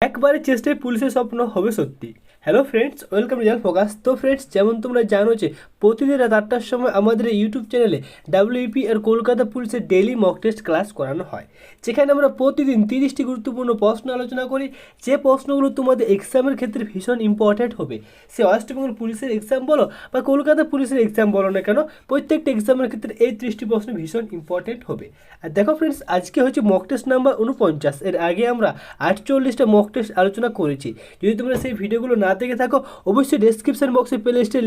একবারে চেষ্টায় পুলিশের স্বপ্ন হবে সত্যি। Hello friends, welcome result focus. তো ফ্রেন্ডস, যেমন তোমরা জানো যে প্রতিদিন রাত 8টার সময় আমাদের এই ইউটিউব চ্যানেলে ডাব্লিউপি আর কলকাতা পুলিশের ডেইলি মক টেস্ট ক্লাস করানো হয়, যেখানে আমরা প্রতিদিন 30টি গুরুত্বপূর্ণ প্রশ্ন আলোচনা করি, যে প্রশ্নগুলো তোমাদের এক্সামের ক্ষেত্রে ভীষণ ইম্পর্ট্যান্ট হবে। সে ওয়েস্ট বেঙ্গল পুলিশের এক্সাম বলো বা কলকাতা পুলিশের এক্সাম বলো না কেন, প্রত্যেকটা এক্সামের ক্ষেত্রে এই 30টি প্রশ্ন ভীষণ ইম্পর্ট্যান্ট হবে। আর দেখো ফ্রেন্ডস, আজকে হচ্ছে মক টেস্ট নাম্বার 49। এর আগে আমরা 48টা মক টেস্ট আলোচনা করেছি। যদি তোমরা সেই ভিডিওগুলো না দেখে থাকো, অবশ্যই ডেসক্রিপশন বক্সে প্লে লিস্টের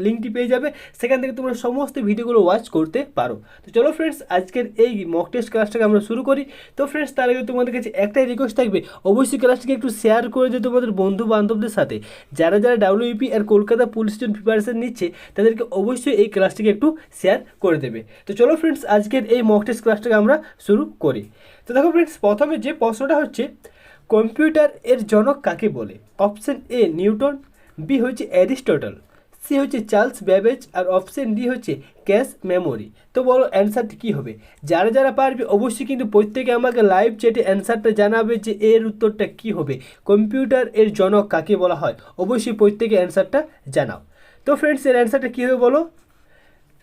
লিঙ্কটি পেয়ে যাবে, সেখান থেকে তোমরা সমস্ত ভিডিওগুলো ওয়াচ করতে পারো। তো চলো ফ্রেন্ডস, আজকের এই মক টেস্ট ক্লাসটাকে আমরা শুরু করি। তো ফ্রেন্ডস, তার আগে তোমাদের কাছে একটাই রিকোয়েস্ট থাকবে, অবশ্যই ক্লাসটিকে একটু শেয়ার করে দিও তোমাদের বন্ধু বান্ধবদের সাথে। যারা যারা ডাব্লিউপি আর কলকাতা পুলিশের জন্য প্রিপারেশন নিচ্ছে, তাদেরকে অবশ্যই এই ক্লাসটিকে একটু শেয়ার করে দেবে। তো চলো ফ্রেন্ডস, আজকের এই মক টেস্ট ক্লাসটাকে আমরা শুরু করি। তো দেখো ফ্রেন্ডস, প্রথমে যে প্রশ্নটা হচ্ছে, কম্পিউটার এর জনক কাকে বলে? অপশন এ নিউটন, বি হচ্ছে অ্যারিস্টটল, সি হচ্ছে চার্লস ব্যাবেজ, আর অপশন ডি হচ্ছে ক্যাশ মেমোরি। তো বলো অ্যান্সারটি কী হবে? যারা যারা পারবে অবশ্যই কিন্তু প্রত্যেকে আমাকে লাইভ চ্যাটে অ্যান্সারটা জানাবে যে এর উত্তরটা কী হবে, কম্পিউটার এর জনক কাকে বলা হয়। অবশ্যই প্রত্যেকে অ্যান্সারটা জানাও। তো ফ্রেন্ডস, এর অ্যান্সারটা কী হবে বলো?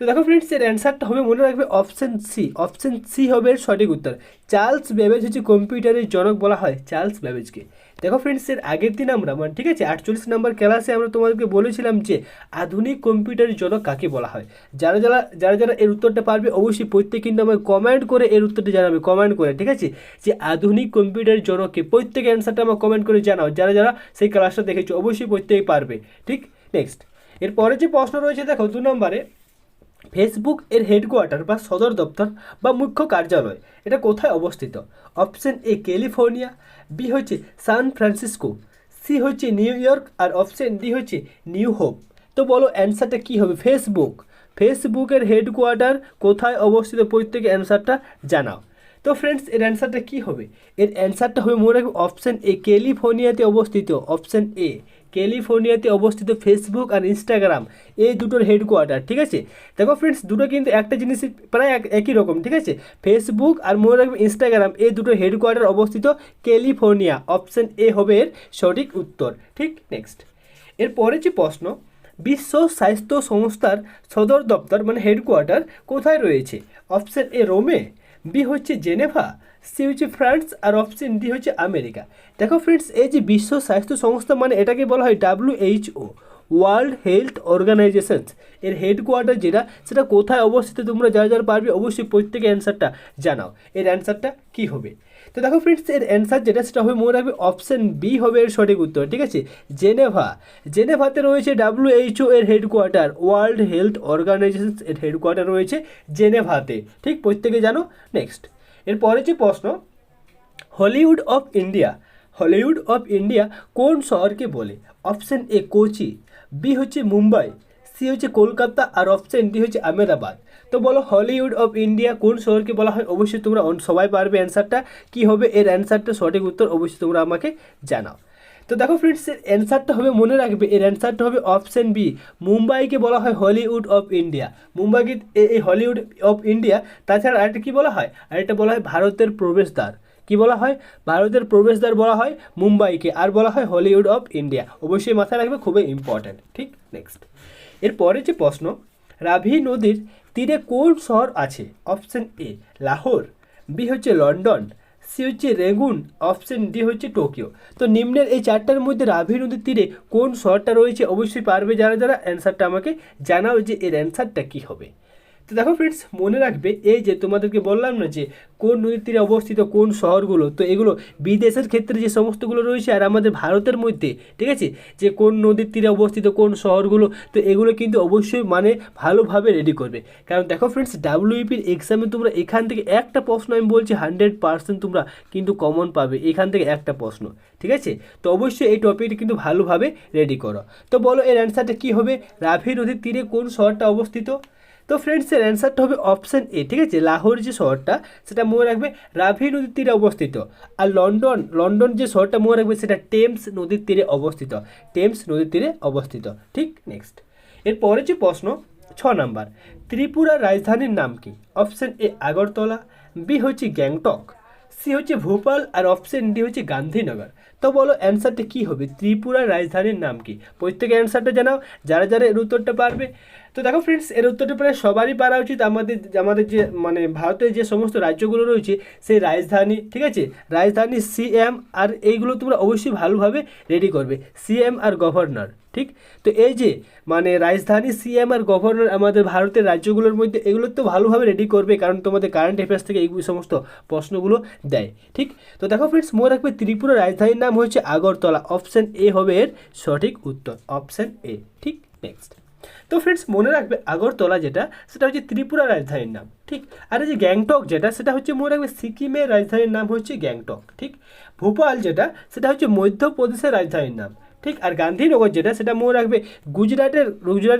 তো দেখো ফ্রেন্ডস, এর অ্যান্সারটা হবে, মনে রাখবে, অপশন সি। অপশন সি হবে এর সঠিক উত্তর। চার্লস ব্যাবেজ হচ্ছে কম্পিউটারের জনক বলা হয় চার্লস ব্যাবেজকে। দেখো ফ্রেন্ডস, এর আগের দিন আমরা ঠিক আছে 48 নম্বর ক্লাসে আমরা তোমাদেরকে বলেছিলাম যে আধুনিক কম্পিউটারের জনক কাকে বলা হয়। যারা যারা যারা যারা এর উত্তরটা পারবে অবশ্যই প্রত্যেকে কিন্তু আমাকে কমেন্ট করে এর উত্তরটা জানাবে, কমেন্ট করে, ঠিক আছে, যে আধুনিক কম্পিউটারের জনককে। প্রত্যেকে অ্যান্সারটা আমাকে কমেন্ট করে জানাও, যারা যারা সেই ক্লাসটা দেখেছো অবশ্যই প্রত্যেকেই পারবে। ঠিক, নেক্সট, এরপরে যে প্রশ্ন রয়েছে দেখো 2 নম্বরে, ফেসবুক এর হেডকোয়ার্টার বা সদর দপ্তর বা মুখ্য কার্যালয় এটা কোথায় অবস্থিত? অপশন এ ক্যালিফোর্নিয়া, বি হচ্ছে সান ফ্রান্সিসকো, সি হচ্ছে নিউ ইয়র্ক, আর অপশন ডি হচ্ছে নিউ হোপ। তো বলো অ্যান্সারটা কী হবে? ফেসবুকের হেডকোয়ার্টার কোথায় অবস্থিত? প্রত্যেকে অ্যান্সারটা জানাও। তো ফ্রেন্ডস, এর অ্যান্সারটা কী হবে? এর অ্যান্সারটা হবে, মনে রাখবে, অপশন এ ক্যালিফোর্নিয়াতে অবস্থিত। অপশন এ ক্যালিফোর্নিয়াতে অবস্থিত ফেসবুক আর ইনস্টাগ্রাম এই দুটোর হেডকোয়ার্টার। ঠিক আছে, দেখো ফ্রেন্ডস, দুটো কিন্তু একটা জিনিসই প্রায় একই রকম। ঠিক আছে, ফেসবুক আর মনে রাখবে ইনস্টাগ্রাম এই দুটো হেডকোয়ার্টার অবস্থিত ক্যালিফোর্নিয়া। অপশন এ হবে এর সঠিক উত্তর। ঠিক, নেক্সট, এরপরে যে প্রশ্ন, বিশ্ব স্বাস্থ্য সংস্থার সদর দপ্তর মানে হেডকোয়ার্টার কোথায় রয়েছে? অপশন এ রোমে, বি হচ্ছে জেনেভা, সি হচ্ছে ফ্রান্স, আর অপশন ডি হচ্ছে আমেরিকা। দেখো ফ্রেন্ডস, এই যে বিশ্ব স্বাস্থ্য সংস্থা মানে এটাকে বলা হয় WHO, ওয়ার্ল্ড হেলথ অর্গানাইজেশন। এর হেডকোয়ার্টার যেটা, সেটা কোথায় অবস্থিত? তোমরা যারা যারা পারবে অবশ্যই প্রত্যেকে অ্যান্সারটা জানাও। এর অ্যান্সারটা কী হবে? তো দেখো ফ্রেন্ডস, এর অ্যান্সার যেটা সেটা হবে, মনে রাখবে, অপশন বি হবে এর সঠিক উত্তর। ঠিক আছে, জেনেভাতে রয়েছে WHO এর হেডকোয়ার্টার, ওয়ার্ল্ড হেলথ অর্গানাইজেশন এর হেডকোয়ার্টার রয়েছে জেনেভাতে। ঠিক, প্রত্যেকে জানো। নেক্সট, এরপরে যে প্রশ্ন, হলিউড অফ ইন্ডিয়া কোন শহরকে বলে? অপশন এ কোচি, বি হচ্ছে মুম্বাই, সি হচ্ছে কলকাতা, আর অপশন ডি হচ্ছে আহমেদাবাদ। তো বলো হলিউড অফ ইন্ডিয়া কোন শহরকে বলা হয়? অবশ্যই তোমরা সবাই পারবে অ্যান্সারটা কী হবে। এর অ্যান্সারটা সঠিক উত্তর অবশ্যই তোমরা আমাকে জানাও। তো দেখো ফ্রেন্ডস, এর অ্যান্সারটা হবে, মনে রাখবে, এর অ্যান্সারটা হবে অপশন বি। মুম্বাইকে বলা হয় হলিউড অফ ইন্ডিয়া। মুম্বাইকে এই হলিউড অফ ইন্ডিয়া। তাছাড়া আরেকটা কী বলা হয়? আরেকটা বলা হয় ভারতের প্রবেশদ্বার। কি বলা হয়? ভারতের প্রবেশদ্বার বলা হয় মুম্বাইকে, আর বলা হয় হলিউড অফ ইন্ডিয়া। অবশ্যই মাথায় রাখবে, খুবই ইম্পর্ট্যান্ট। ঠিক, নেক্সট, এরপরে যে প্রশ্ন, রাভি নদীর তীরে কোন শহর আছে? অপশন এ লাহোর, বি হচ্ছে লন্ডন, সি হচ্ছে রেগুন, অপশন ডি হচ্ছে টোকিও। তো নিম্নের এই চারটার মধ্যে রাভি নদীর তীরে কোন শহরটা রয়েছে? অবশ্যই পারবে যারা যারা অ্যান্সারটা আমাকে জানাও যে এর অ্যান্সারটা কী হবে। তো দেখো ফ্রেন্ডস, মনে রাখবে, এই যে তোমাদেরকে বললাম না যে কোন নদীর তীরে অবস্থিত কোন শহরগুলো, তো এগুলো বিদেশের ক্ষেত্রে যে সমস্তগুলো রয়েছে আর আমাদের ভারতের মধ্যে, ঠিক আছে, যে কোন নদীর তীরে অবস্থিত কোন শহরগুলো, তো এগুলো কিন্তু অবশ্যই মানে ভালোভাবে রেডি করবে। কারণ দেখো ফ্রেন্ডস, ডাব্লিউপির এক্সামে তোমরা এখান থেকে একটা প্রশ্ন, আমি বলছি 100% তোমরা কিন্তু কমন পাবে এখান থেকে একটা প্রশ্ন। ঠিক আছে, তো অবশ্যই এই টপিকটা কিন্তু ভালোভাবে রেডি করো। তো বলো এর অ্যান্সারটা কী হবে? রাভি নদীর তীরে কোন শহরটা অবস্থিত? তো ফ্রেন্ডস, এর অ্যান্সারটা হবে অপশন এ। ঠিক আছে, লাহোর যে শহরটা সেটা মনে রাখবে রাভি নদীর তীরে অবস্থিত। আর লন্ডন যে শহরটা মনে রাখবে সেটা টেমস নদীর তীরে অবস্থিত। ঠিক, নেক্সট, এরপরে যে প্রশ্ন 6 নাম্বার, ত্রিপুরার রাজধানীর নাম কি? অপশন এ আগরতলা, বি হচ্ছে গ্যাংটক, সি হচ্ছে ভোপাল, আর অপশন ডি হচ্ছে গান্ধীনগর। তো বলো অ্যান্সারটা কী হবে, ত্রিপুরার রাজধানীর নাম কি? প্রত্যেকে অ্যান্সারটা জানাও, যারা যারা এর উত্তরটা পারবে। তো দেখো ফ্রেন্ডস, এর উত্তরটা প্রায় সবারই পারা উচিত। আমাদের আমাদের যে মানে ভারতের যে সমস্ত রাজ্যগুলো রয়েছে সেই রাজধানী, ঠিক আছে, রাজধানী, সিএম, আর এইগুলো তোমরা অবশ্যই ভালোভাবে রেডি করবে, সিএম আর গভর্নর, ঠিক। তো এই যে মানে রাজধানী, সিএম আর গভর্নর আমাদের ভারতের রাজ্যগুলোর মধ্যে, এগুলো তো ভালোভাবে রেডি করবে, কারণ তোমাদের কারেন্ট অ্যাফেয়ার্স থেকে এই সমস্ত প্রশ্নগুলো দেয়, ঠিক। তো দেখো ফ্রেন্ডস, মনে রাখবে ত্রিপুরা রাজধানীর নাম হচ্ছে আগরতলা। অপশান এ হবে এর সঠিক উত্তর, অপশান এ, ঠিক। নেক্সট, তো ফ্রেন্ডস মনে রাখবে আগরতলা যেটা, সেটা হচ্ছে ত্রিপুরা রাজধানীর নাম, ঠিক। আর এই যে গ্যাংটক যেটা, সেটা হচ্ছে মনে রাখবে সিকিমের রাজধানীর নাম হচ্ছে গ্যাংটক, ঠিক। ভোপাল যেটা, সেটা হচ্ছে মধ্যপ্রদেশের রাজধানীর নাম, ঠিক। আর গান্ধীনগর যেটা, সেটা মনে রাখবে গুজরাটের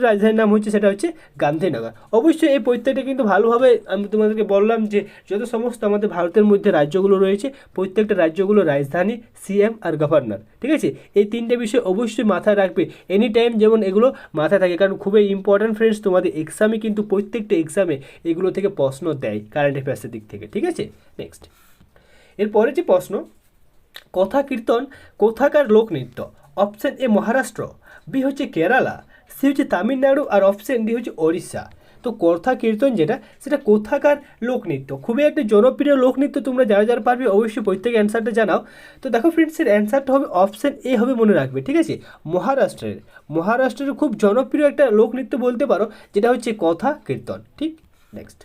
রাজধানীর নাম হচ্ছে, সেটা হচ্ছে গান্ধীনগর। অবশ্যই এই প্রত্যেকটা কিন্তু ভালোভাবে আমি তোমাদেরকে বললাম যে যত সমস্ত আমাদের ভারতের মধ্যে রাজ্যগুলো রয়েছে, প্রত্যেকটা রাজ্যগুলো রাজধানী, সিএম আর গভর্নর, ঠিক আছে। এই তিনটে বিষয় অবশ্যই মাথায় রাখবে এনি টাইম, যেমন এগুলো মাথায় থাকে, কারণ খুবই ইম্পর্ট্যান্ট ফ্রেন্ডস। তোমাদের এক্সামে কিন্তু প্রত্যেকটা এক্সামে এগুলো থেকে প্রশ্ন দেয় কারেন্ট অ্যাফেয়ার্সের দিক থেকে, ঠিক আছে। নেক্সট, এরপরে যে প্রশ্ন, কথা কীর্তন কোথাকার লোকনৃত্য? অপশান এ মহারাষ্ট্র, বি হচ্ছে কেরালা, সি হচ্ছে তামিলনাড়ু, আর অপশান ডি হচ্ছে ওড়িশা। তো কথা কীর্তন যেটা, সেটা কোথাকার লোকনৃত্য? খুবই একটা জনপ্রিয় লোকনৃত্য, তোমরা যারা যারা পারবে অবশ্যই প্রত্যেকে অ্যান্সারটা জানাও। তো দেখো ফ্রেন্ডসের অ্যান্সারটা হবে অপশান এ হবে, মনে রাখবে, ঠিক আছে। মহারাষ্ট্রের খুব জনপ্রিয় একটা লোকনৃত্য বলতে পারো, যেটা হচ্ছে কথা কীর্তন, ঠিক। নেক্সট,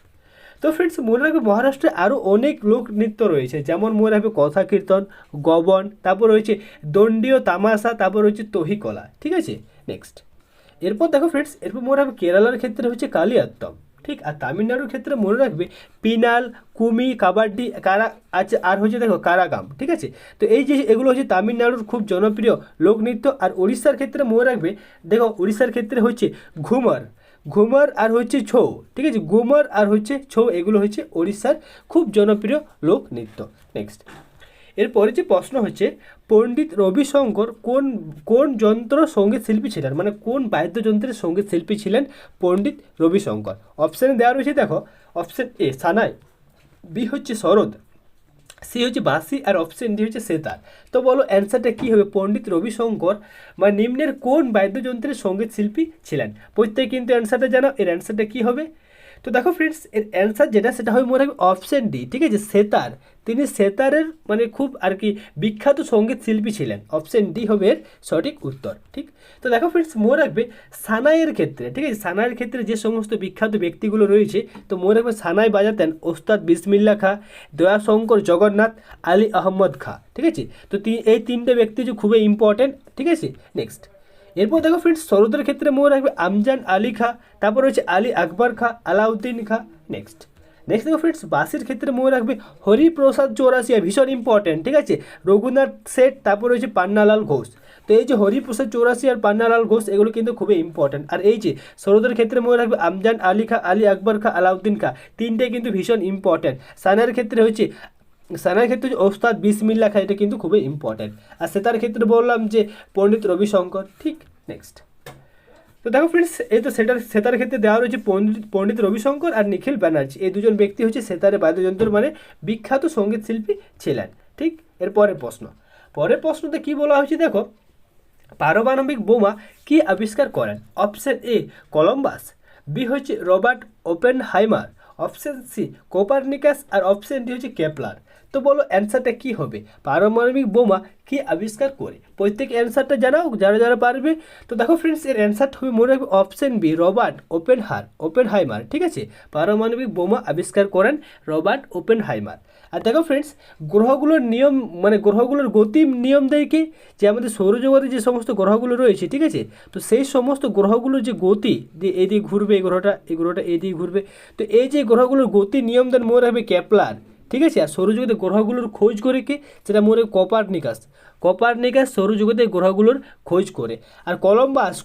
তো ফ্রেন্ডস মনে রাখবে মহারাষ্ট্রে আরও অনেক লোকনৃত্য রয়েছে, যেমন মনে রাখবে কথা কীর্তন, গবন, তারপর রয়েছে দণ্ডীয় তামাশা, তারপর রয়েছে তহিকলা, ঠিক আছে। নেক্সট, এরপর দেখো ফ্রেন্ডস, এরপর মনে রাখবে কেরালার ক্ষেত্রে হচ্ছে কালিয়াত্তম, ঠিক। আর তামিলনাড়ুর ক্ষেত্রে মনে রাখবে পিনাল, কুমি, কাবাডি, কারা আছে, আর হচ্ছে দেখো কারাগাম, ঠিক আছে। তো এই যে এগুলো হচ্ছে তামিলনাড়ুর খুব জনপ্রিয় লোকনৃত্য। আর উড়িষ্যার ক্ষেত্রে মনে রাখবে, দেখো উড়িষ্যার ক্ষেত্রে হচ্ছে ঘুমার আর হচ্ছে ছৌ, ঠিক আছে। ঘুমার আর হচ্ছে ছৌ, এগুলো হচ্ছে ওড়িশার খুব জনপ্রিয় লোকনৃত্য। নেক্সট, এরপরে যে প্রশ্ন হচ্ছে, পণ্ডিত রবিশঙ্কর কোন যন্ত্র সঙ্গীত শিল্পী ছিলেন, মানে কোন বাদ্যযন্ত্রের সঙ্গীত শিল্পী ছিলেন পণ্ডিত রবিশঙ্কর? অপশানে দেওয়া রয়েছে, দেখো, অপশান এ সানাই, বি হচ্ছে সরোদ, সি হচ্ছে বাঁশি, আর অপশান ডি হচ্ছে সেতার। তো বলো অ্যান্সারটা কী হবে, পণ্ডিত রবিশঙ্কর বা নিম্নের কোন বাদ্যযন্ত্রের সঙ্গীত শিল্পী ছিলেন? প্রত্যেকে কিন্তু অ্যান্সারটা জানো, এর অ্যান্সারটা কী হবে। তো দেখো ফ্রেন্ডস, এর অ্যান্সার যেটা, সেটা হবে মনে রাখবে অপশান ডি, ঠিক আছে, সেতার। তিনি সেতারের মানে খুব আর কি বিখ্যাত সঙ্গীত শিল্পী ছিলেন। অপশান ডি হবে এর সঠিক উত্তর, ঠিক। তো দেখো ফ্রেন্ডস মনে রাখবে সানাইয়ের ক্ষেত্রে, ঠিক আছে, সানাইয়ের ক্ষেত্রে যে সমস্ত বিখ্যাত ব্যক্তিগুলো রয়েছে, তো মনে রাখবে সানাই বাজাতেন ওস্তাদ বিসমিল্লা খাঁ, দয়াশঙ্কর জগন্নাথ, আলী আহমদ খাঁ, ঠিক আছে। তো এই তিনটে ব্যক্তি যে খুবই ইম্পর্টেন্ট, ঠিক আছে। নেক্সট, এরপর দেখো ফ্রেন্ডস সরোদের ক্ষেত্রে মনে রাখবে আমজান আলী খাঁ, তারপর হচ্ছে আলী আকবর খাঁ, আলাউদ্দিন খাঁ। নেক্সট দেখো ফ্রেন্ডস বাঁশির ক্ষেত্রে মনে রাখবে হরিপ্রসাদ চৌরাসিয়া, ভীষণ ইম্পর্টেন্ট, ঠিক আছে, রঘুনাথ শেঠ, তারপর হচ্ছে পান্নালাল ঘোষ। তো এই যে হরিপ্রসাদ চৌরাসি আর পান্নালাল ঘোষ, এগুলো কিন্তু খুবই ইম্পর্টেন্ট। আর এই যে সরোদের ক্ষেত্রে মনে রাখবে আমজান আলী খাঁ, আলী আকবর খাঁ, আলাউদ্দিন খাঁ, তিনটে কিন্তু ভীষণ ইম্পর্টেন্ট। সানার ক্ষেত্রে হচ্ছে ওস্তাদ বিসমিল্লা খাঁ, এটা কিন্তু খুবই ইম্পর্টেন্ট। আর সেতার ক্ষেত্রে বললাম যে পণ্ডিত রবিশঙ্কর, ঠিক। নেক্সট, তো দেখো ফ্রেন্ডস, এই তো সেতার ক্ষেত্রে দেওয়া রয়েছে পণ্ডিত রবিশঙ্কর আর নিখিল ব্যানার্জি, এই দুজন ব্যক্তি হচ্ছে সেতারে বাদ্যযন্ত্র মানে বিখ্যাত সঙ্গীত শিল্পী ছিলেন, ঠিক। এর পরের প্রশ্নতে কী বলা হয়েছে, দেখো, পারমাণবিক বোমা কি আবিষ্কার করেন? অপশান এ কলম্বাস, বি হচ্ছে Robert Oppenheimer, option C Copernicus, আর অপশান ডি হচ্ছে কেপলার। তো বলো অ্যান্সারটা কী হবে, পারমাণবিক বোমা কি আবিষ্কার করে? প্রত্যেক অ্যান্সারটা জানাও, যারা যারা পারবে। তো দেখো ফ্রেন্ডস, এর অ্যান্সারটা হবে মনে রাখবে অপশান বি রবার্ট ওপেনহাইমার, ঠিক আছে। পারমাণবিক বোমা আবিষ্কার করেন রবার্ট ওপেনহাইমার। আর দেখো ফ্রেন্ডস, গ্রহগুলোর নিয়ম মানে গ্রহগুলোর গতির নিয়ম দেয় কি, যে আমাদের সৌরজগতে যে সমস্ত গ্রহগুলো রয়েছে, ঠিক আছে, তো সেই সমস্ত গ্রহগুলোর যে গতি, যে এদিকে ঘুরবে এই গ্রহটা এদিকে ঘুরবে, তো এই যে গ্রহগুলোর গতির নিয়ম দেন মনে রাখবে কেপলার, ঠিক আছে। আর সৌরজগতের গ্রহগুলোর খোঁজ করে কে, সেটা মনে কপারনিকাস সৌরজগতের গ্রহগুলোর খোঁজ করে। আর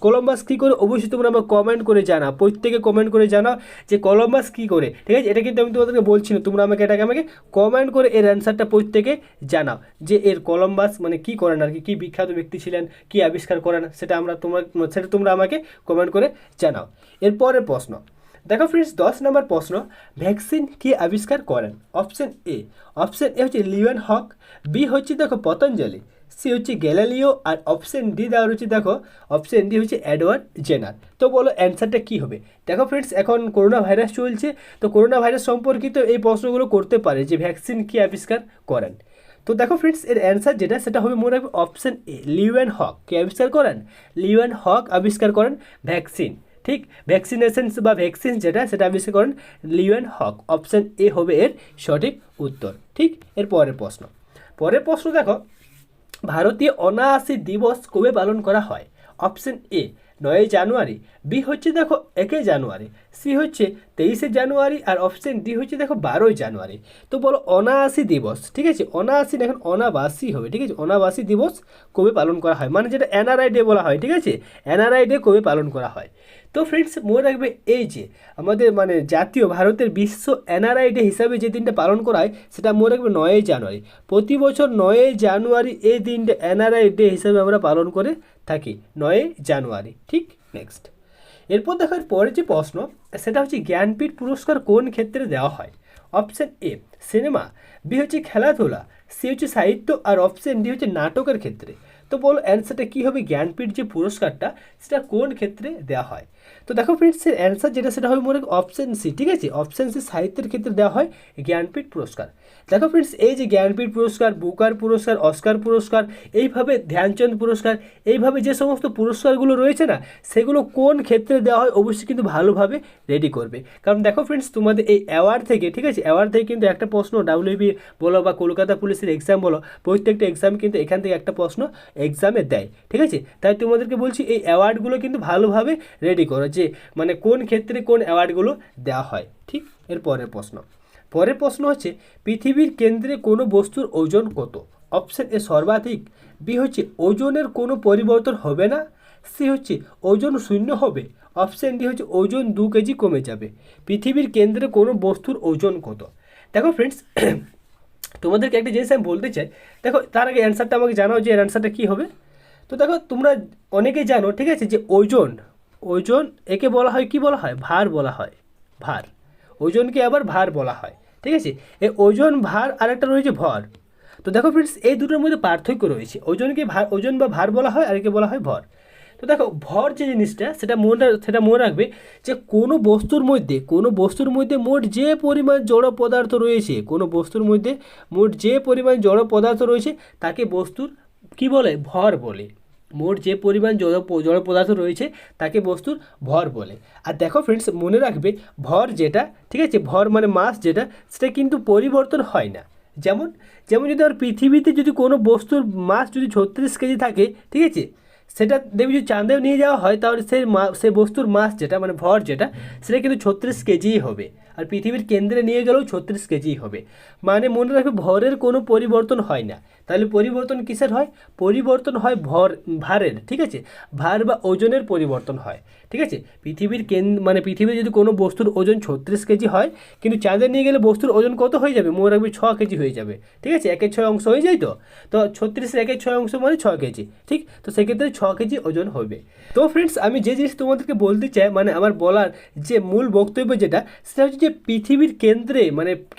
কলম্বাস কী করে, অবশ্যই তোমরা আমার কমেন্ট করে জানাও, প্রত্যেকে কমেন্ট করে জানাও যে কলম্বাস কী করে, ঠিক আছে। এটা কিন্তু আমি তোমাদেরকে বলছি না, তোমরা আমাকে কমেন্ট করে এর অ্যান্সারটা প্রত্যেকে জানাও, যে এর কলম্বাস মানে কী করেন আর কি, কী বিখ্যাত ব্যক্তি ছিলেন, কী আবিষ্কার করেন, সেটা তোমরা আমাকে কমেন্ট করে জানাও। এরপরের প্রশ্ন, দেখো ফ্রেন্ডস 10 নম্বর প্রশ্ন, ভ্যাকসিন কি আবিষ্কার করেন? অপশান এ হচ্ছে লিওয়েন হক, বি হচ্ছে দেখো পতঞ্জলি, সি হচ্ছে গ্যালিলিও, আর অপশন ডি দেওয়া রয়েছে, দেখো অপশন ডি হচ্ছে এডওয়ার্ড জেনার। তো বলো অ্যান্সারটা কী হবে? দেখো ফ্রেন্ডস, এখন করোনা ভাইরাস চলছে, তো করোনা ভাইরাস সম্পর্কিত এই প্রশ্নগুলো করতে পারে যে ভ্যাকসিন কি আবিষ্কার করেন। তো দেখো ফ্রেন্ডস, এর অ্যান্সার যেটা সেটা হবে মনে রাখবে অপশন এ, লিওয়েন হক। কে আবিষ্কার করেন? লিওয়েন হক আবিষ্কার করেন ভ্যাকসিন। ঠিক, ভ্যাকসিনেশনস বা ভ্যাকসিন যেটা সেটা আবিষ্কার করেন লিওয়েন হক। অপশন এ হবে এর সঠিক উত্তর। ঠিক, এর পরের প্রশ্ন দেখো, ভারতীয় অনাবাসী দিবস কবে পালন করা হয়? অপশন এ 9 জানুয়ারি, বি হচ্ছে দেখো 1 জানুয়ারি, সি হচ্ছে 23 জানুয়ারি, আর অপশন ডি হচ্ছে দেখো 12 জানুয়ারি। তো বলো অনাবাসী দিবস, ঠিক আছে, অনাবাসী না, এখন অনাবাসী হবে, ঠিক আছে, অনাবাসী দিবস কবে পালন করা হয়, মানে যেটা এনআরআই ডে বলা হয়, ঠিক আছে, এনআরআই ডে কবে পালন করা হয়? তো ফ্রেন্ডস মনে রাখবে, এই যে আমাদের মানে জাতীয় ভারতের বিশ্ব এনআরআই ডে হিসাবে যে দিনটা পালন করা হয় সেটা মনে রাখবে 9 জানুয়ারি। প্রতি বছর 9 জানুয়ারি এই দিনটা এনআরআই ডে হিসাবে আমরা পালন করে থাকি, 9 জানুয়ারি। ঠিক, নেক্সট এরপর দেখো পরে যে প্রশ্ন সেটা হচ্ছে জ্ঞানপীঠ পুরস্কার কোন ক্ষেত্রে দেওয়া হয়? অপশন এ সিনেমা, বি হচ্ছে খেলাধুলা, সি হচ্ছে সাহিত্য, আর অপশন ডি হচ্ছে নাটকের ক্ষেত্রে। তো বলো অ্যান্সারটা কী হবে? জ্ঞানপীঠ যে পুরস্কারটা সেটা কোন ক্ষেত্রে দেওয়া হয়? তো দেখো ফ্রেন্ডস, এর অ্যান্সার যেটা সেটা হবে মনে অপশন সি, ঠিক আছে, অপশন সি সাহিত্যের ক্ষেত্রে দেওয়া হয় জ্ঞানপীঠ পুরস্কার। দেখো ফ্রেন্ডস, এই যে জ্ঞানপীঠ পুরস্কার, বুকার পুরস্কার, অস্কার পুরস্কার, এইভাবে ধ্যানচন্দ পুরস্কার, এইভাবে যে সমস্ত পুরস্কারগুলো রয়েছে না, সেগুলো কোন ক্ষেত্রে দেওয়া হয় অবশ্যই কিন্তু ভালোভাবে রেডি করবে। কারণ দেখো ফ্রেন্ডস, তোমাদের এই অ্যাওয়ার্ড থেকে, ঠিক আছে, অ্যাওয়ার্ড থেকে কিন্তু একটা প্রশ্ন ডাব্লিউবি বলো বা কলকাতা পুলিশের এক্সাম বলো, প্রত্যেকটা এক্সাম কিন্তু এখান থেকে একটা প্রশ্ন এক্সামে দেয়, ঠিক আছে। তাই তোমাদেরকে বলছি এই অ্যাওয়ার্ডগুলো কিন্তু ভালোভাবে রেডি করো, যে মানে কোন ক্ষেত্রে কোন অ্যাওয়ার্ডগুলো দেওয়া হয়। ঠিক, এর পরের প্রশ্ন হচ্ছে পৃথিবীর কেন্দ্রে কোনো বস্তুর ওজন কত? অপশন এ সর্বাধিক, বি হচ্ছে ওজনের কোনো পরিবর্তন হবে না, সি হচ্ছে ওজন শূন্য হবে, অপশন ডি হচ্ছে ওজন 2 কেজি কমে যাবে। পৃথিবীর কেন্দ্রে কোনো বস্তুর ওজন কত? দেখো ফ্রেন্ডস, তোমাদেরকে একটা জিনিস আমি বলতে চাই, দেখো তার আগে অ্যান্সারটা আমাকে জানাও যে এর অ্যান্সারটা কী হবে। তো দেখো তোমরা অনেকেই জানো, ঠিক আছে, যে ওজন একে বলা হয়, কি বলা হয়? ভার বলা হয়, ভার। ওজনকে আবার ভার বলা হয়, ঠিক আছে। এই ওজন, ভার, আর একটা রয়েছে ভর। তো দেখো ফ্রেন্ডস, এই দুটোর মধ্যে পার্থক্য রয়েছে। ওজন বা ভার বলা হয়, আর একে বলা হয় ভর। তো দেখো ভর যে জিনিসটা সেটা মনে রাখবে যে কোনো বস্তুর মধ্যে মোট যে পরিমাণ জড় পদার্থ রয়েছে, কোনো বস্তুর মধ্যে মোট যে পরিমাণ জড় পদার্থ রয়েছে তাকে বস্তুর কি বলে? ভর বলে। মোট যে পরিমাণ জড় পদার্থ রয়েছে তাকে বস্তুর ভর বলে। আর দেখো ফ্রেন্ডস, মনে রাখবে ভর যেটা, ঠিক আছে, ভর মানে মাস যেটা, সেটা কিন্তু পরিবর্তন হয় না। যেমন যদি আমার পৃথিবীতে যদি কোনো বস্তুর মাস যদি 36 কেজি থাকে, ঠিক আছে, সেটা দেখবি যদি চাঁদেও নিয়ে যাওয়া হয় তাহলে সেই বস্তুর মাস যেটা মানে ভর যেটা, সেটা কিন্তু 36 কেজিই হবে। আর পৃথিবীর কেন্দ্রে নিয়ে গেলেও 36 কেজিই হবে। মানে মনে রাখবে ভরের কোনো পরিবর্তন হয় না। তাহলে পরিবর্তন কিসের হয়? পরিবর্তন হয় ভারের, ঠিক আছে, ভার বা ওজনের পরিবর্তন হয়, ঠিক আছে। পৃথিবীর যদি কোনো বস্তুর ওজন 36 কেজি হয়, কিন্তু চাঁদে নিয়ে গেলে বস্তুর ওজন কত হয়ে যাবে? মনে রাখবে 6 কেজি হয়ে যাবে, ঠিক আছে, 1/6 অংশ হয়ে যায়। তো 36 1/6 অংশ মানে 6 কেজি, ঠিক। তো সেক্ষেত্রে 6 কেজি ওজন হবে। তো ফ্রেন্ডস, আমি যে জিনিস তোমাদেরকে বলতে চাই, মানে আমার বলার যে মূল বক্তব্য যেটা, সেটা হচ্ছে যে পৃথিবীর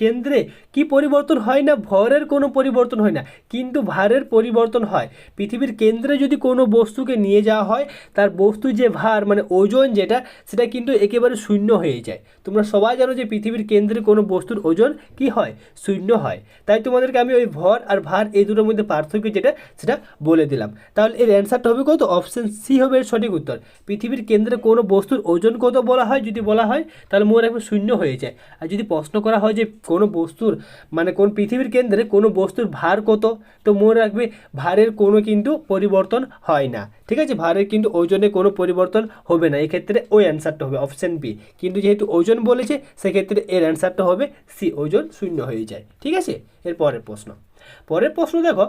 কেন্দ্রে কি পরিবর্তন হয় না? ভরের কোনো পরিবর্তন হয় না, কিন্তু ভারের পরিবর্তন হয়। পৃথিবীর কেন্দ্রে যদি কোনো বস্তুকে নিয়ে যাওয়া হয়, তার বস্তু যে ভার মানে ওজন যেটা, সেটা কিন্তু একেবারে শূন্য হয়ে যায়। তোমরা সবাই জানো যে পৃথিবীর কেন্দ্রে কোনো বস্তুর ওজন কি হয়? শূন্য হয়। তাই তোমাদেরকে আমি ওই ভর আর ভার এই দুটোর মধ্যে পার্থক্য যেটা সেটা বলে দিলাম। তাহলে এর অ্যান্সারটা হবে কত? অপশন সি হবে এর সঠিক উত্তর। পৃথিবীর কেন্দ্রে কোনো বস্তুর ওজন কত বলা হয়, যদি বলা হয় তাহলে মনে রাখবে শূন্য হয়ে যায়। আর যদি প্রশ্ন করা হয় যে কোনো বস্তুর মানে কোন পৃথিবীর কেন্দ্রে কোনো বস্তুর ভার কত, তো মনে রাখবে ভারের কোনো কিন্তু পরিবর্তন হয় না, ঠিক আছে, ভারের কিন্তু ওজনে কোনো পরিবর্তন হবে না। এক্ষেত্রে ওই অ্যান্সারটা হবে অপশন বি। কিন্তু যেহেতু ওজন বলেছে সেক্ষেত্রে এর অ্যান্সারটা হবে সি, ওজন শূন্য হয়ে যায়, ঠিক আছে। এর পরের প্রশ্ন দেখো,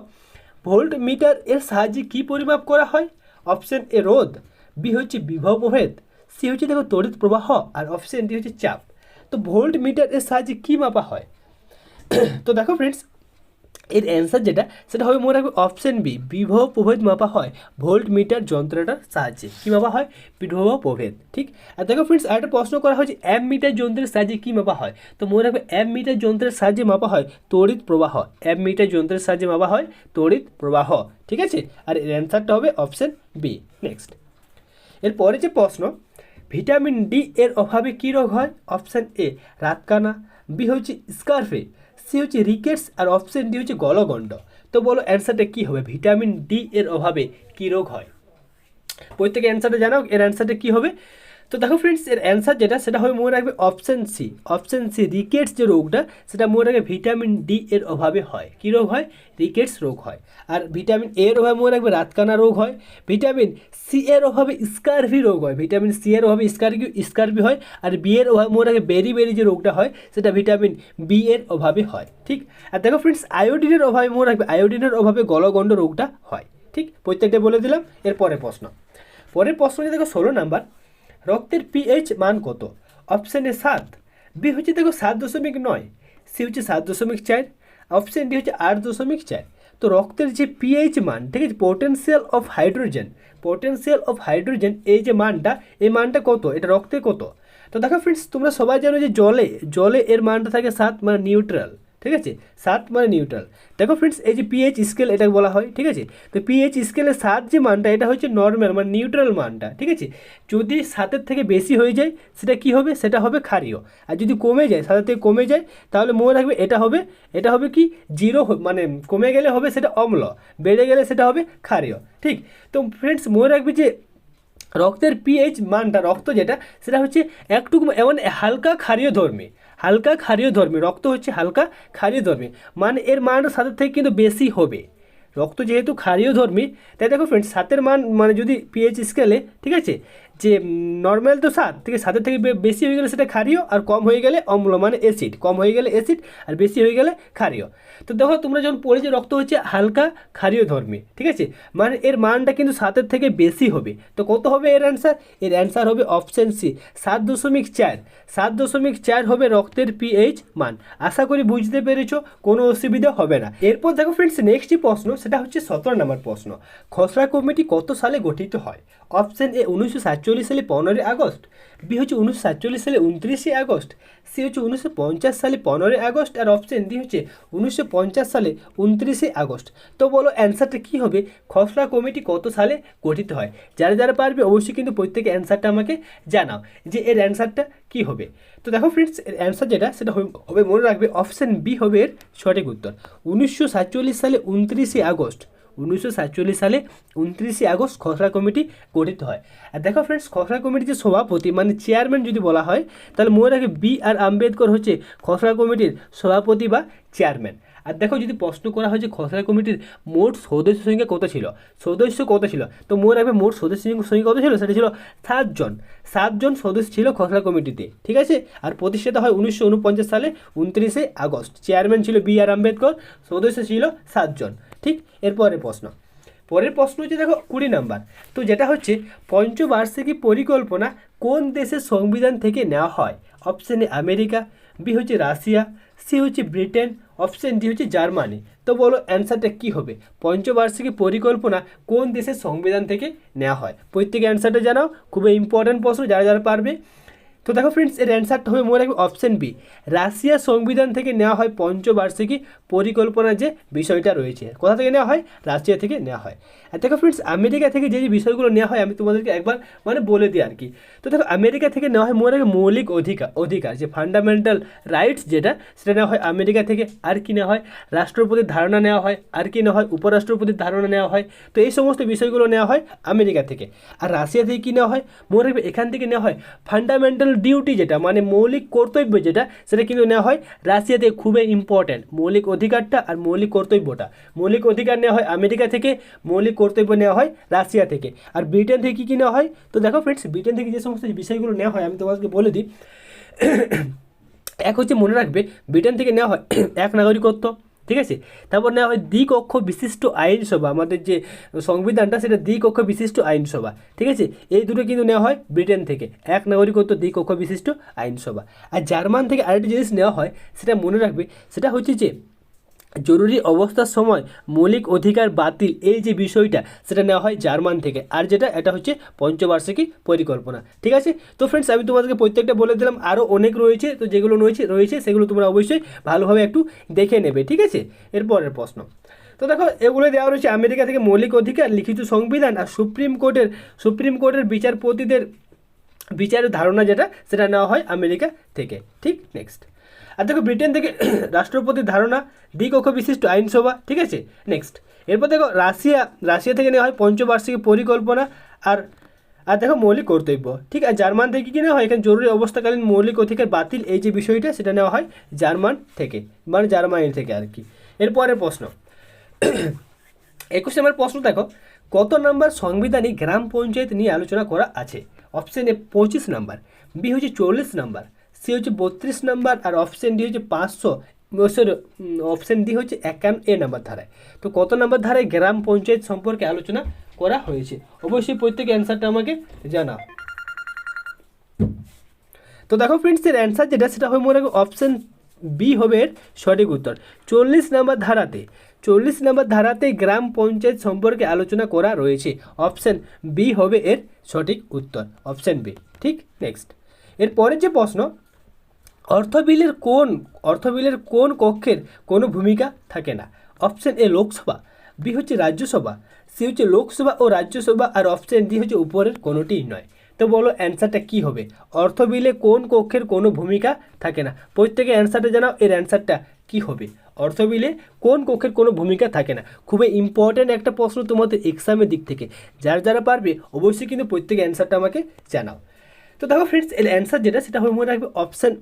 ভোল্ট মিটার এর সাহায্যে কী পরিমাপ করা হয়? অপশন এ রোধ, বি হচ্ছে বিভব প্রভেদ, সি হচ্ছে দেখো তড়িৎ প্রবাহ, আর অপশন ডি হচ্ছে চাপ। তো ভোল্ট মিটার এর সাহায্যে কী মাপা হয়? তো দেখো ফ্রেন্ডস, এর অ্যান্সার যেটা সেটা হবে মনে রাখবে অপশন বি, বিভব প্রভেদ মাপা হয় ভোল্ট মিটার যন্ত্রটার সাহায্যে। কী মাপা হয়? বিভব প্রভেদ। ঠিক। আর দেখো ফ্রেন্ডস, আরেকটা প্রশ্ন করা হয়েছে অ্যাম মিটার যন্ত্রের সাহায্যে কী মাপা হয়? তো মনে রাখবে অ্যাম মিটার যন্ত্রের সাহায্যে মাপা হয় তড়িৎ প্রবাহ। অ্যাম মিটার যন্ত্রের সাহায্যে মাপা হয় তড়িৎ প্রবাহ। ঠিক আছে, আর এর অ্যান্সারটা হবে অপশন বি। নেক্সট, এরপরে যে প্রশ্ন, ভিটামিন ডি এর অভাবে কী রোগ হয়? অপশান এ রাতকানা, বি হচ্ছে স্কারফে, সি হচ্ছে রিকেটস, আর অপশান ডি হচ্ছে গলগণ্ড। তো বলো অ্যান্সারটা কী হবে? ভিটামিন ডি এর অভাবে কী রোগ হয়? প্রত্যেকে অ্যান্সারটা জানাও, এর অ্যান্সারটা কী হবে? তো দেখো ফ্রেন্ডস, এর অ্যান্সার যেটা সেটা হবে মনে রাখবে option C. Option C, rickets যে রোগটা সেটা মনে রাখবে ভিটামিন ডি এর অভাবে হয়। কী রোগ হয়? রিকেটস রোগ হয়। আর ভিটামিন এ এর অভাবে মনে রাখবে রাতকানা রোগ হয়। ভিটামিন সি এর অভাবে স্কারভি রোগ হয়। ভিটামিন সি এর অভাবে স্কারভি হয়। আর বি এর অভাবে মনে রাখবে বেরি যে রোগটা হয় সেটা ভিটামিন বি এর অভাবে হয়। ঠিক। আর দেখো ফ্রেন্ডস, আয়োডিনের অভাবে মনে রাখবে আয়োডিনের অভাবে গলগণ্ড রোগটা হয়। ঠিক, প্রত্যেকটা বলে দিলাম। এর পরের প্রশ্ন, দেখো 16 নাম্বার, রক্তের পিএইচ মান কত? অপশান এ 7, বি হচ্ছে দেখো 7.9, সি হচ্ছে 7.4, অপশান ডি হচ্ছে 8.4। তো রক্তের যে পিএইচ মান, ঠিক আছে, পোটেনশিয়াল অফ হাইড্রোজেন এই যে মানটা, এই মানটা কত? এটা রক্তে কত? তো দেখো ফ্রেন্ডস, তোমরা সবাই জানো যে জলে এর মানটা থাকে 7, মানে নিউট্রাল। ঠিক আছে, 7 মানে নিউট্রাল। দেখো ফ্রেন্ডস, এই যে পিএইচ স্কেল এটাকে বলা হয়। ঠিক আছে, তো পিএইচ স্কেলে 7 যে মানটা এটা হচ্ছে নর্মাল মানে নিউট্রাল মানটা। ঠিক আছে, যদি 7-এর থেকে বেশি হয়ে যায় সেটা কি হবে? সেটা হবে ক্ষারীয়। আর যদি কমে যায়, 7-এর থেকে কমে যায়, তাহলে মনে রাখবে এটা হবে কি 0, মানে কমে গেলে হবে সেটা অম্ল, বেড়ে গেলে সেটা হবে ক্ষারীয়। ঠিক। তো ফ্রেন্ডস, মনে রাখবে যে রক্তের পিএইচ মানটা, রক্ত যেটা সেটা হচ্ছে একটু এমন হালকা ক্ষারীয় ধর্মী, রক্ত হচ্ছে হালকা ক্ষারীয় ধর্মী, মানে এর মানটা 7-এর থেকে কিন্তু বেশি হবে। রক্ত যেহেতু ক্ষারীয় ধর্মী, তাই দেখো ফ্রেন্ডস, 7-এর মান মানে যদি পিএইচ স্কেলে, ঠিক আছে, যে নর্মাল তো 7, ঠিক আছে, 7-এর থেকে বেশি হয়ে গেলে সেটা ক্ষারীয়, আর কম হয়ে গেলে অম্ল মানে অ্যাসিড, কম হয়ে গেলে অ্যাসিড, আর বেশি হয়ে গেলে ক্ষারীয়। তো দেখো তোমরা যখন পড়েছো রক্ত হচ্ছে হালকা ক্ষারীয় ধর্মী, ঠিক আছে, মানে এর মানটা কিন্তু 7-এর থেকে বেশি হবে। তো কত হবে এর অ্যান্সার? এর অ্যান্সার হবে অপশান সি, 7.4। 7.4 হবে রক্তের পিএইচ মান। আশা করি বুঝতে পেরেছো, কোনো অসুবিধা হবে না। এরপর দেখো ফ্রেন্ডস, নেক্সট যে প্রশ্ন সেটা হচ্ছে 17 নম্বর প্রশ্ন, খসড়া কমিটি কত সালে গঠিত হয়? অপশান এ 1947 সালে 15 আগস্ট, বি হচ্ছে 1947 সালে 29 আগস্ট, সি হচ্ছে 1950 সালে 15 আগস্ট, আর অপশান ডি হচ্ছে 1950 সালে 29 আগস্ট। তো বলো অ্যান্সারটা কী হবে? খসড়া কমিটি কত সালে গঠিত হয়? যারা পারবে অবশ্যই কিন্তু প্রত্যেকে অ্যান্সারটা আমাকে জানাও যে এর অ্যান্সারটা কী হবে। তো দেখো ফ্রেন্ডস, এর অ্যান্সার যেটা সেটা হবে মনে রাখবে অপশান বি হবে এর সঠিক উত্তর। 1947 সালে 29 আগস্ট, 1947 সালে 29 আগস্ট খসড়া কমিটি গঠিত হয়। আর দেখো ফ্রেন্ডস, খসড়া কমিটির যে সভাপতি মানে চেয়ারম্যান যদি বলা হয়, তাহলে মনে রাখবে বি আর আম্বেদকর হচ্ছে খসড়া কমিটির সভাপতি বা চেয়ারম্যান। আর দেখো যদি প্রশ্ন করা হয় যে খসড়া কমিটির মোট সদস্য সংখ্যা কত ছিল, তো মনে রাখবে মোট সদস্য সংখ্যা কত ছিল? সেটা ছিল 7 জন সদস্য ছিল খসড়া কমিটিতে। ঠিক আছে, আর প্রতিষ্ঠাতা হয় 1949 সালে 29 আগস্ট। চেয়ারম্যান ছিল বি আর আম্বেদকর, সদস্য ছিল 7 জন। ঠিক। পরের প্রশ্ন হচ্ছে দেখো 20 নাম্বার, তো যেটা হচ্ছে পঞ্চবার্ষিকী পরিকল্পনা কোন দেশের সংবিধান থেকে নেওয়া হয়? অপশান এ আমেরিকা, বি হচ্ছে রাশিয়া, সি হচ্ছে ব্রিটেন, অপশান ডি হচ্ছে জার্মানি। তো বলো অ্যান্সারটা কী হবে? পঞ্চবার্ষিকী পরিকল্পনা কোন দেশের সংবিধান থেকে নেওয়া হয়? প্রত্যেকে অ্যান্সারটা জানাও, খুবই ইম্পর্ট্যান্ট প্রশ্ন, যারা পারবে। তো দেখো ফ্রেন্ডস, এর অ্যান্সারটা হবে মনে রাখবে অপশান বি, রাশিয়ার সংবিধান থেকে নেওয়া হয় পঞ্চবার্ষিকী পরিকল্পনার যে বিষয়টা রয়েছে। কোথা থেকে নেওয়া হয়? রাশিয়া থেকে নেওয়া হয়। আর দেখো ফ্রেন্ডস, আমেরিকা থেকে যে বিষয়গুলো নেওয়া হয় আমি তোমাদেরকে একবার মানে বলে দিই আর কি। তো দেখো আমেরিকা থেকে নেওয়া হয় মনে রাখবে মৌলিক অধিকার যে ফান্ডামেন্টাল রাইটস যেটা, সেটা নেওয়া হয় আমেরিকা থেকে। আর কি নেওয়া হয়? রাষ্ট্রপতির ধারণা নেওয়া হয়। আর কি নেওয়া হয়? উপরাষ্ট্রপতির ধারণা নেওয়া হয়। তো এই সমস্ত বিষয়গুলো নেওয়া হয় আমেরিকা থেকে। আর রাশিয়া থেকে কী নেওয়া হয়? মনে রাখবে এখান থেকে নেওয়া হয় ফান্ডামেন্টাল ডিউটি যেটা মানে মৌলিক কর্তব্য যেটা, সেটা কিন্তু নেওয়া হয় রাশিয়াতে। খুবই ইম্পর্ট্যান্ট মৌলিক অধিকারটা আর মৌলিক কর্তব্যটা। মৌলিক অধিকার নেওয়া হয় আমেরিকা থেকে, মৌলিক কর্তব্য নেওয়া হয় রাশিয়া থেকে। আর ব্রিটেন থেকে কী নেওয়া হয়? তো দেখো ফ্রেন্ডস, ব্রিটেন থেকে যে সমস্ত বিষয়গুলো নেওয়া হয় আমি তোমাদেরকে বলে দিই। এক হচ্ছে মনে রাখবে ব্রিটেন থেকে নেওয়া হয় এক নাগরিকত্ব। ঠিক আছে, তারপর নেওয়া হয় দ্বিকক্ষ বিশিষ্ট আইনসভা, আমাদের যে সংবিধানটা সেটা দ্বিকক্ষ বিশিষ্ট আইনসভা। ঠিক আছে, এই দুটো কিন্তু নেওয়া হয় ব্রিটেন থেকে, এক নাগরিকত্ব দ্বিকক্ষ বিশিষ্ট আইনসভা। আর জার্মান থেকে আরেকটি জিনিস নেওয়া হয়, সেটা মনে রাখবে, সেটা হচ্ছে যে জরুরি অবস্থার সময় মৌলিক অধিকার বাতিল এই যে বিষয়টা সেটা নেওয়া হয় জার্মান থেকে, আর এটা হচ্ছে পঞ্চবার্ষিকী পরিকল্পনা। ঠিক আছে, তো ফ্রেন্ডস আমি তোমাদেরকে প্রত্যেকটা বলে দিলাম, আরও অনেক রয়েছে, তো যেগুলো রয়েছে সেগুলো তোমরা অবশ্যই ভালোভাবে একটু দেখে নেবে। ঠিক আছে, এরপরের প্রশ্ন, তো দেখো এগুলো দেওয়া রয়েছে আমেরিকা থেকে মৌলিক অধিকার, লিখিত সংবিধান আর সুপ্রিম কোর্টের বিচারপতিদের বিচারের ধারণা যেটা সেটা নেওয়া হয় আমেরিকা থেকে। ঠিক, নেক্সট। আর দেখো ব্রিটেন থেকে রাষ্ট্রপতির ধারণা, দ্বিকক্ষ বিশিষ্ট আইনসভা। ঠিক আছে, নেক্সট। এরপর দেখো রাশিয়া থেকে নেওয়া হয় পঞ্চবার্ষিকী পরিকল্পনা আর আর দেখো মৌলিক কর্তব্য। ঠিক, আর জার্মান থেকে কি নেওয়া হয়, এখানে জরুরি অবস্থাকালীন মৌলিক অধিকার বাতিল এই যে বিষয়টা সেটা নেওয়া হয় জার্মান থেকে, মানে জার্মানি থেকে আর কি। এরপরের প্রশ্ন 21 নম্বর প্রশ্ন দেখো, কত নম্বর সাংবিধানিক গ্রাম পঞ্চায়েত নিয়ে আলোচনা করা আছে? অপশন এ 25 নাম্বার, বি হচ্ছে 40 নাম্বার, সি হচ্ছে 32 নাম্বার আর অপশন ডি হচ্ছে 500 অপশন ডি হচ্ছে 51 নাম্বার ধারায়। তো কত নাম্বার ধারায় গ্রাম পঞ্চায়েত সম্পর্কে আলোচনা করা হয়েছে? অবশ্যই প্রত্যেকে অ্যান্সারটা আমাকে জানাও। তো দেখো ফ্রেন্ডস, এর অ্যান্সার যেটা সেটা হবে মনে রাখবে অপশন বি হবে এর সঠিক উত্তর। 40 নম্বর ধারাতে গ্রাম পঞ্চায়েত সম্পর্কে আলোচনা করা রয়েছে। অপশন বি হবে এর সঠিক উত্তর, অপশন বি। ঠিক, নেক্সট। এরপরের যে প্রশ্ন, অর্থ বিলের কোন কক্ষের কোনো ভূমিকা থাকে না? অপশন এ লোকসভা, বি হচ্ছে রাজ্যসভা, সি হচ্ছে লোকসভা ও রাজ্যসভা আর অপশন ডি হচ্ছে উপরের কোনোটিই নয়। তো বলো অ্যান্সারটা কি হবে? অর্থ বিলে কোন কক্ষের কোনো ভূমিকা থাকে না? প্রত্যেকে অ্যান্সারটা জানাও, এর অ্যান্সারটা কি হবে? অর্থ বিলে কোন কক্ষের কোনো ভূমিকা থাকে না? খুবই ইম্পর্ট্যান্ট একটা প্রশ্ন তোমাদের এক্সামের দিক থেকে। যারা পারবে অবশ্যই কিন্তু প্রত্যেকে অ্যান্সারটা আমাকে জানাও। তো দেখো ফ্রেন্ডস, এর অ্যান্সার যেটা সেটা হবে মনে রাখবে অপশান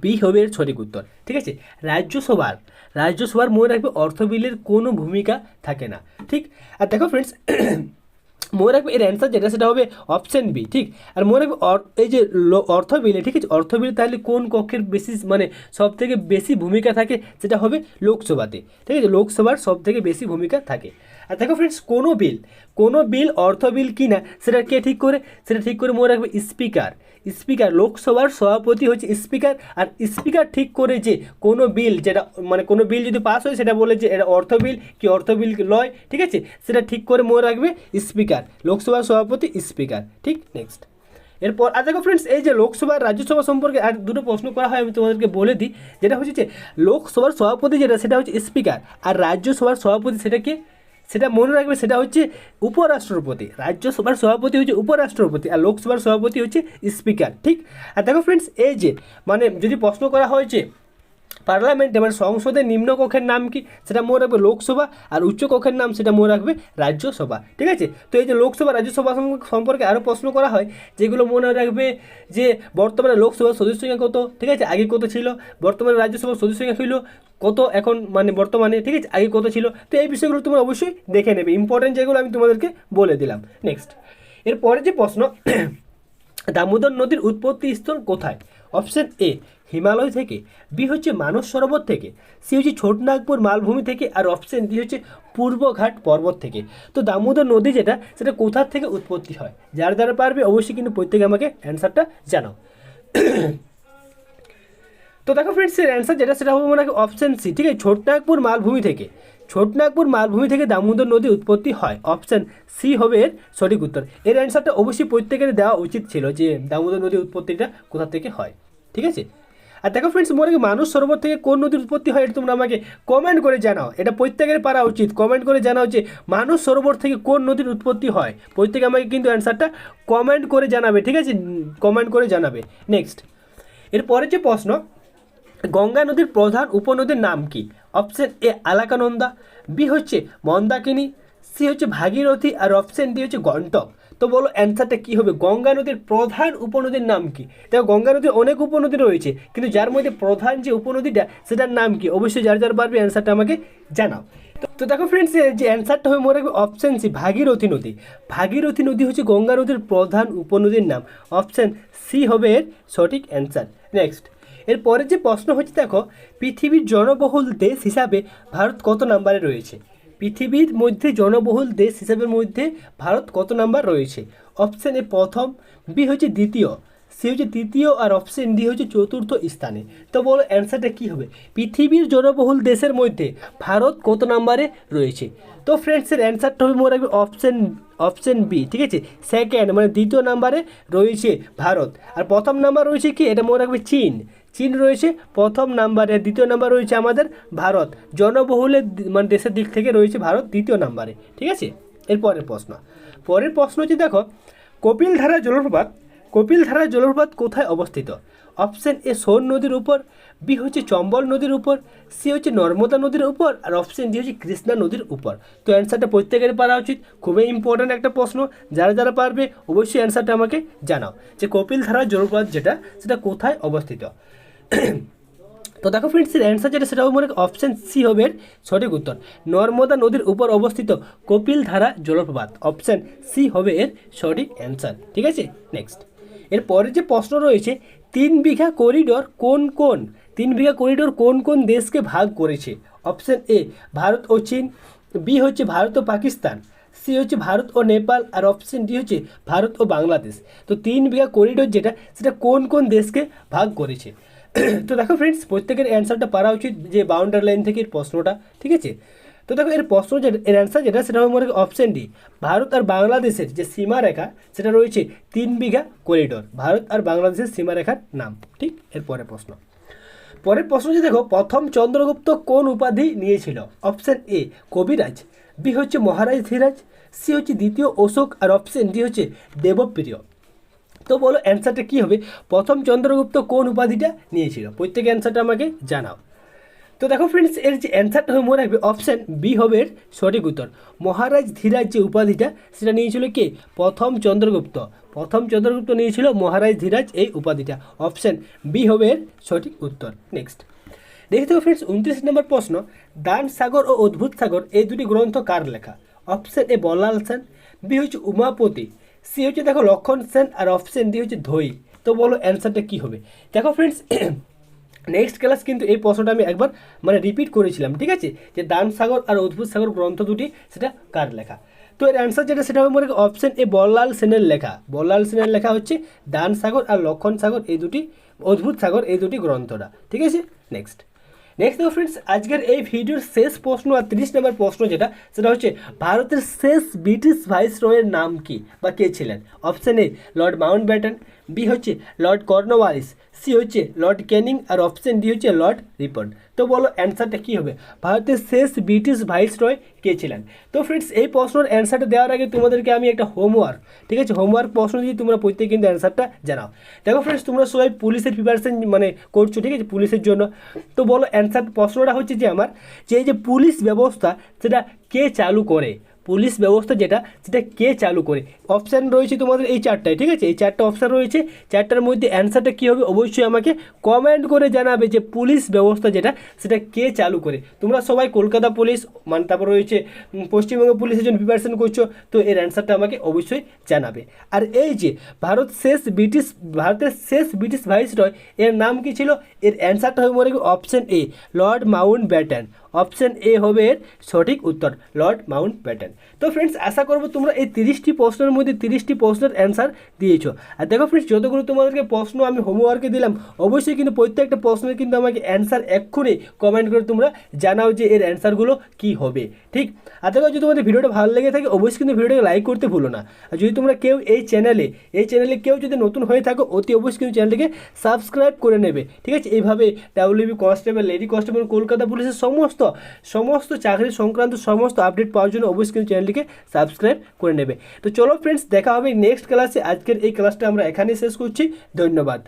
বি হবে এর সঠিক উত্তর। ঠিক আছে, রাজ্যসভার মনে রাখবে অর্থ বিলের কোনো ভূমিকা থাকে না। ঠিক, আর দেখো ফ্রেন্ডস মনে রাখবে এর অ্যান্সার যেটা সেটা হবে অপশান বি। ঠিক, আর মনে রাখবে এই যে অর্থ বিলে, ঠিক আছে, অর্থ বিলে তাহলে কোন কক্ষের বেশি মানে সব থেকে বেশি ভূমিকা থাকে সেটা হবে লোকসভাতে। ঠিক আছে, লোকসভার সব থেকে বেশি ভূমিকা থাকে। আর দেখো ফ্রেন্ডস, কোনো বিল অর্থ বিল কিনা সেটা কে ঠিক করে? সেটা ঠিক করে মনে রাখবে স্পিকার। লোকসভার সভাপতি হচ্ছে স্পিকার, আর স্পিকার ঠিক করে যে কোনো বিল যেটা মানে কোনো বিল যদি পাস হয় সেটা বলে যে এটা অর্থ বিল কি অর্থ বিল লয়। ঠিক আছে, সেটা ঠিক করে মনে রাখবে স্পিকার, লোকসভার সভাপতি স্পিকার। ঠিক, নেক্সট। এরপর আর দেখো ফ্রেন্ডস, এই যে লোকসভা রাজ্যসভা সম্পর্কে আর দুটো প্রশ্ন করা হয়, আমি তোমাদেরকে বলে দিই। যেটা হচ্ছে যে লোকসভার সভাপতি যেটা সেটা হচ্ছে স্পিকার, আর রাজ্যসভার সভাপতি সেটা মনে রাখবে সেটা হচ্ছে উপরাষ্ট্রপতি। রাজ্যসভার সভাপতি হচ্ছে উপরাষ্ট্রপতি আর লোকসভার সভাপতি হচ্ছে স্পিকার। ঠিক, আর দেখো ফ্রেন্ডস, এই যে মানে যদি প্রশ্ন করা হয়েছে পার্লামেন্টে মানে সংসদের নিম্নকক্ষের নাম কি, সেটা মনে রাখবে লোকসভা, আর উচ্চকক্ষের নাম সেটা মনে রাখবে রাজ্যসভা। ঠিক আছে, তো এই যে লোকসভা রাজ্যসভা সম্পর্কে আরও প্রশ্ন করা হয়, যেগুলো মনে রাখবে যে বর্তমানে লোকসভার সদস্য সংখ্যা কত, ঠিক আছে, আগে কত ছিল, বর্তমানে রাজ্যসভার সদস্য সংখ্যা ছিল কত এখন মানে বর্তমানে, ঠিক আছে, আগে কত ছিল। তো এই বিষয়গুলো তোমরা অবশ্যই দেখে নেবে, ইম্পর্টেন্ট যেগুলো আমি তোমাদেরকে বলে দিলাম। নেক্সট, এরপরে যে প্রশ্ন, দামোদর নদীর উৎপত্তি স্থল কোথায়? অপশন এ হিমালয় থেকে, বি হচ্ছে মানস সরোবর থেকে, সি হচ্ছে ছোটনাগপুর মালভূমি থেকে আর অপশন ডি হচ্ছে পূর্বঘাট পর্বত থেকে। তো দামোদর নদী যেটা সেটা কোথা থেকে উৎপত্তি হয়? যারা পারবে অবশ্যই কিন্তু প্রত্যেকে আমাকে অ্যান্সারটা জানাও। তো দেখো ফ্রেন্ডস, এর অ্যান্সার যেটা সেটা হবে মনে হয় অপশন সি। ঠিক আছে, ছোটনাগপুর মালভূমি থেকে দামোদর নদী উৎপত্তি হয়। অপশন সি হবে এর সঠিক উত্তর। এর অ্যান্সারটা অবশ্যই প্রত্যেকের দেওয়া উচিত ছিল যে দামোদর নদীর উৎপত্তিটা কোথা থেকে হয়। ঠিক আছে, আর দেখো ফ্রেন্ডস, মনে হয় মানস সরোবর থেকে কোন নদীর উৎপত্তি হয় এটা তোমরা আমাকে কমেন্ট করে জানাও। এটা প্রত্যেকের পারা উচিত, কমেন্ট করে জানাও যে মানস সরোবর থেকে কোন নদীর উৎপত্তি হয়। প্রত্যেকে আমাকে কিন্তু অ্যান্সারটা কমেন্ট করে জানাবে। ঠিক আছে, কমেন্ট করে জানাবে। নেক্সট, এরপরে যে প্রশ্ন, গঙ্গা নদীর প্রধান উপনদীর নাম কি? অপশন এ আলাকানন্দা, বি হচ্ছে মন্দাকিনী, সি হচ্ছে ভাগীরথী আর অপশন ডি হচ্ছে গণ্ডক। তো বলো অ্যান্সারটা কী হবে? গঙ্গা নদীর প্রধান উপনদীর নাম কি? দেখো গঙ্গা নদীর অনেক উপনদী রয়েছে, কিন্তু যার মধ্যে প্রধান যে উপনদীটা সেটার নাম কি? অবশ্যই যার পারবে অ্যান্সারটা আমাকে জানাও। তো দেখো ফ্রেন্ডস, যে অ্যান্সারটা হবে মনে রাখবে অপশন সি ভাগীরথী নদী হচ্ছে গঙ্গা নদীর প্রধান উপনদীর নাম। অপশন সি হবে এর সঠিক অ্যান্সার। নেক্সট, এরপরে যে প্রশ্ন হচ্ছে দেখো, পৃথিবীর জনবহুল দেশ হিসাবে ভারত কত নম্বরে রয়েছে? পৃথিবীর মধ্যে জনবহুল দেশ হিসাবের মধ্যে ভারত কত নাম্বার রয়েছে? অপশন এ প্রথম, বি হচ্ছে দ্বিতীয়, সি হচ্ছে তৃতীয় আর অপশন ডি হচ্ছে চতুর্থ স্থানে। তো বলো অ্যান্সারটা কী হবে? পৃথিবীর জনবহুল দেশের মধ্যে ভারত কত নাম্বারে রয়েছে? তো ফ্রেন্ডসের অ্যান্সারটা হবে মনে রাখবে অপশন বি, ঠিক আছে, সেকেন্ড মানে দ্বিতীয় নাম্বারে রয়েছে ভারত। আর প্রথম নাম্বার রয়েছে কি, এটা মনে রাখবে চীন। চীন রয়েছে প্রথম নাম্বারে, দ্বিতীয় নাম্বার রয়েছে আমাদের ভারত। জনবহুলের মানে দেশের দিক থেকে রয়েছে ভারত দ্বিতীয় নাম্বারে, ঠিক আছে। পরের প্রশ্ন হচ্ছে দেখো, কপিলধারা জলপ্রপাত কোথায় অবস্থিত? অপশন এ সোন নদীর উপর, বি হচ্ছে চম্বল নদীর উপর, সি হচ্ছে নর্মদা নদীর উপর, আর অপশন ডি হচ্ছে কৃষ্ণা নদীর উপর। তো অ্যান্সারটা প্রত্যেকের পারা উচিত, খুবই ইম্পর্ট্যান্ট একটা প্রশ্ন। যারা যারা পারবে অবশ্যই অ্যান্সারটা আমাকে জানাও যে কপিলধারা জলপ্রপাত যেটা সেটা কোথায় অবস্থিত। তো দেখো ফ্রেন্ডস, এর অ্যান্সার যেটা সেটা হবে অপশন সি হবে এর সঠিক উত্তর। নর্মদা নদীর উপর অবস্থিত কপিলধারা জলপ্রপাত, অপশন সি হবে এর সঠিক অ্যান্সার, ঠিক আছে। নেক্সট, এরপরে যে প্রশ্ন রয়েছে, 3 বিঘা করিডোর কোন কোন দেশকে ভাগ করেছে? অপশন এ ভারত ও চীন, বি হচ্ছে ভারত ও পাকিস্তান, সি হচ্ছে ভারত ও নেপাল, আর অপশন ডি হচ্ছে ভারত ও বাংলাদেশ। তো 3 বিঘা করিডোর যেটা সেটা কোন কোন দেশকে ভাগ করেছে? তো দেখো ফ্রেন্ডস, প্রত্যেকের অ্যান্সারটা পারা উচিত যে বাউন্ডারি লাইন থেকে এর প্রশ্নটা, ঠিক আছে। তো দেখো এর প্রশ্ন এর অ্যান্সার যেটা সেটা হবে অপশন ডি, ভারত আর বাংলাদেশের যে সীমারেখা সেটা রয়েছে 3 বিঘা করিডোর, ভারত আর বাংলাদেশের সীমারেখার নাম, ঠিক। পরের প্রশ্ন যে দেখো, প্রথম চন্দ্রগুপ্ত কোন উপাধি নিয়েছিল? অপশন এ কবিরাজ, বি হচ্ছে মহারাজ ধীরাজ, সি হচ্ছে দ্বিতীয় অশোক, আর অপশন ডি হচ্ছে দেবপ্রিয়। তো বলো অ্যান্সারটা কী হবে? প্রথম চন্দ্রগুপ্ত কোন উপাধিটা নিয়েছিল? প্রত্যেকে অ্যান্সারটা আমাকে জানাও। তো দেখো ফ্রেন্ডস, এর যে অ্যান্সারটা হবে মনে রাখবে অপশান বি হবে এর সঠিক উত্তর। মহারাজ ধীরাজ যে উপাধিটা সেটা নিয়েছিল কে? প্রথম চন্দ্রগুপ্ত নিয়েছিল মহারাজ ধীরাজ এই উপাধিটা। অপশান বি হবে এর সঠিক উত্তর। নেক্সট দেখতে হবে ফ্রেন্ডস, 29 নম্বর প্রশ্ন, দান সাগর ও অদ্ভুত সাগর এই দুটি গ্রন্থ কার লেখা? Option A Ballal Sen, B হচ্ছে উমাপতি, সি হচ্ছে দেখো লক্ষণ সেন, আর অপশান ডি হচ্ছে ধৈ। তো বলো অ্যান্সারটা কী হবে? দেখো ফ্রেন্ডস, নেক্সট ক্লাস কিন্তু এই প্রশ্নটা আমি একবার মানে রিপিট করেছিলাম, ঠিক আছে, যে দান সাগর আর অদ্ভুত সাগর গ্রন্থ দুটি সেটা কার লেখা। তো এর অ্যান্সার যেটা সেটা হবে অপশন এ বল্লাল সেনের লেখা হচ্ছে দান সাগর আর লক্ষণ সাগর এই দুটি, অদ্ভুত সাগর এই দুটি গ্রন্থটা, ঠিক আছে। নেক্সট দেখো ফ্রেন্ডস, আজকের এই ভিডিওর শেষ প্রশ্ন আর 30 নম্বর প্রশ্ন যেটা সেটা হচ্ছে, ভারতের শেষ ব্রিটিশ ভাইসরয়ের নাম কি বা কে ছিলেন? Option A lord Mountbatten, B হচ্ছে লর্ড কর্নওয়ালিস, সি হচ্ছে লর্ড ক্যানিং, আর অপশন ডি হচ্ছে লর্ড রিপন। তো বলো অ্যান্সারটা কী হবে? ভারতের শেষ ব্রিটিশ ভাইসরয় কে ছিলেন? তো ফ্রেন্ডস, এই প্রশ্নের অ্যান্সারটা দেওয়ার আগে তোমাদেরকে আমি একটা হোমওয়ার্ক, ঠিক আছে, হোমওয়ার্ক প্রশ্ন দিয়ে তোমরা প্রত্যেকে কিন্তু অ্যান্সারটা জানাও। দেখো ফ্রেন্ডস, তোমরা সবাই পুলিশের প্রিপারেশন মানে করছো, ঠিক আছে, পুলিশের জন্য। তো বলো অ্যান্সার, প্রশ্নটা হচ্ছে যে আমার যে এই যে পুলিশ ব্যবস্থা সেটা কে চালু করে? পুলিশ ব্যবস্থা যেটা সেটা কে চালু করে? অপশান রয়েছে তোমাদের এই 4টায়, ঠিক আছে, এই 4টা অপশান রয়েছে। 4টার মধ্যে অ্যান্সারটা কী হবে অবশ্যই আমাকে কমেন্ট করে জানাবে যে পুলিশ ব্যবস্থা যেটা সেটা কে চালু করে। তোমরা সবাই কলকাতা পুলিশ মানে তারপর রয়েছে পশ্চিমবঙ্গ পুলিশের জন্য প্রিপারেশন করছো, তো এর অ্যান্সারটা আমাকে অবশ্যই জানাবে। আর এই যে ভারতের শেষ ব্রিটিশ ভাইসরয় এর নাম কি ছিল? এর অ্যান্সারটা হবে মনে রাখবে option A lord Mount Batten. Option A হবে এর সঠিক উত্তর, লর্ড মাউন্ট ব্যাটেন। তো ফ্রেন্ডস, আশা করবো তোমরা এই 30টি প্রশ্নের মধ্যে 30টি প্রশ্নের অ্যান্সার দিয়েছো। আর দেখো ফ্রেন্ডস, যতগুলো তোমাদেরকে প্রশ্ন আমি হোমওয়ার্কে দিলাম অবশ্যই কিন্তু প্রত্যেকটা প্রশ্নের কিন্তু আমাকে অ্যান্সার এক্ষুনি কমেন্ট করে তোমরা জানাও যে এর অ্যান্সারগুলো কী হবে, ঠিক। আর দেখো, যদি তোমাদের ভিডিওটা ভালো লেগে থাকে অবশ্যই কিন্তু ভিডিওটাকে লাইক করতে ভুলো না। আর যদি তোমরা কেউ এই চ্যানেলে কেউ যদি নতুন হয়ে থাকো অতি অবশ্যই কিন্তু চ্যানেলটিকে সাবস্ক্রাইব করে নেবে, ঠিক আছে। এইভাবে WB constable, lady constable, Kolkata পুলিশের সমস্ত চাকরি সংক্রান্ত সমস্ত আপডেট পাওয়ার জন্য অবশ্যই কিন্তু চ্যানেলটিকে সাবস্ক্রাইব করে নেবে। তো চলো ফ্রেন্ডস, দেখা হবে নেক্সট ক্লাসে। আজকের এই ক্লাসটা আমরা এখানেই শেষ করছি। ধন্যবাদ।